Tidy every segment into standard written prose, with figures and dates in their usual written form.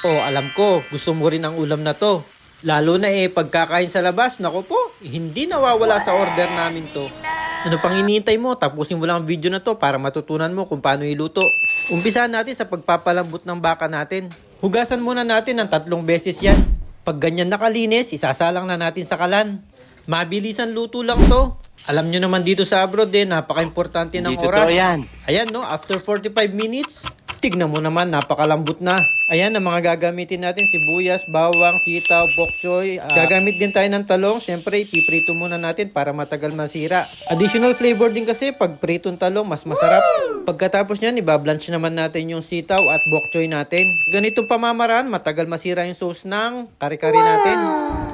Oh, alam ko, gusto mo rin ang ulam na to. Lalo na pagkakain sa labas, nako po, hindi nawawala sa order namin to. Ano pang hinihintay mo? Tapusin mo lang ang video na to para matutunan mo kung paano iluto. Umpisahan natin sa pagpapalambot ng baka natin. Hugasan muna natin ng 3 beses yan. Pag ganyan nakalinis, isasalang na natin sa kalan. Mabilisan luto lang to. Alam nyo naman dito sa abroad napaka-importante ng Dito oras. to yan. Ayan no, after 45 minutes, tignan mo naman, napakalambot na. Ayan ang mga gagamitin natin, sibuyas, bawang, sitaw, bok choy. Gagamit din tayo ng talong. Siyempre, ipiprito muna natin para matagal masira. Additional flavor din kasi pag pritong talong, mas masarap. Pagkatapos nyan, ibablanch naman natin yung sitaw at bok choy natin. Ganitong pamamaraan, matagal masira yung sauce ng kare-kare natin.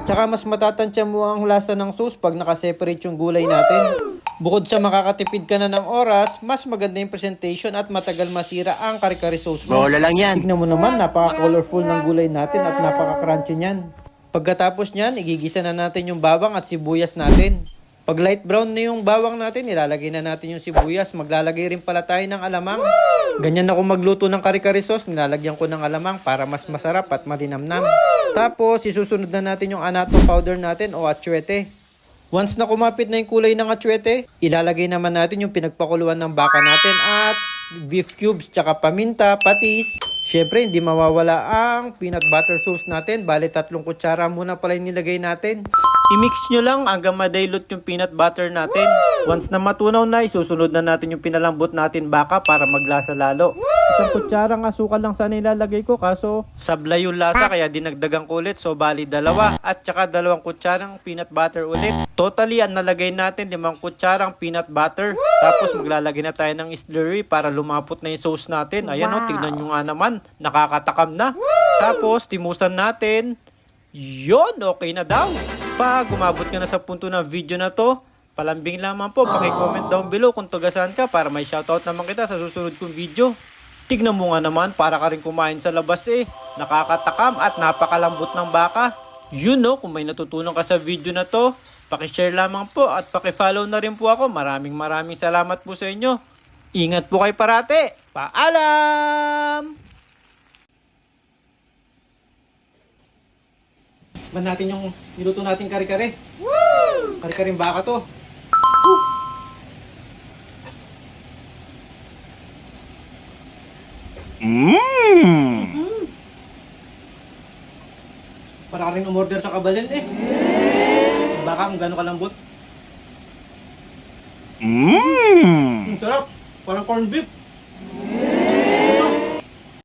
Tsaka mas matatansya mo ang lasa ng sauce pag nakaseparate yung gulay natin. Bukod sa makakatipid ka na ng oras, mas maganda yung presentation at matagal masira ang kare-kare sauce mo. Bola lang yan. Tignan mo naman, napaka-colorful ng gulay natin at napaka-crunchy niyan. Pagkatapos niyan, igigisa na natin yung bawang at sibuyas natin. Pag light brown na yung bawang natin, ilalagay na natin yung sibuyas. Maglalagay rin pala tayo ng alamang. Ganyan ako magluto ng kare-kare sauce, nilalagyan ko ng alamang para mas masarap at malinamnam. Tapos, isusunod na natin yung anato powder natin o atsuete. Once na kumapit na yung kulay ng atsuete, ilalagay naman natin yung pinagpakuluan ng baka natin at beef cubes, tsaka paminta, patis. Syempre, hindi mawawala ang peanut butter sauce natin. Bale, 3 kutsara muna pala yung nilagay natin. I-mix nyo lang hanggang madilute yung peanut butter natin. Once na matunaw na, isusunod na natin yung pinalambot natin baka para maglasa lalo. 1 kutsarang asukal lang sana ilalagay ko kaso sablay yung lasa kaya dinagdagan ko ulit. So bali 2 at saka 2 kutsarang peanut butter ulit. Totally ang nalagay natin 5 kutsarang peanut butter. Tapos maglalagay na tayo ng slurry para lumapot na yung sauce natin. Ayan o, tignan nyo nga naman. Nakakatakam na. Tapos timusan natin. Yon, okay na daw. Pag umabot ka na sa punto ng video na to, palambing lamang po, paki-comment down below kung tugasan ka para may shoutout naman kita sa susunod kong video. Tignan mo nga naman, para ka rin kumain sa labas Nakakatakam at napakalambot ng baka. Yun no, kung may natutunan ka sa video na to, paki-share lamang po at paki-follow na rin po ako. Maraming salamat po sa inyo. Ingat po kayo parate. Paalam! Man natin yung niluto natin kare-kare. Woo! Kare-kareng baka to. Woo! Para ka rin umorder sa kabalin Baka kung gano'ng kalambot. Sarap. Parang corned beef.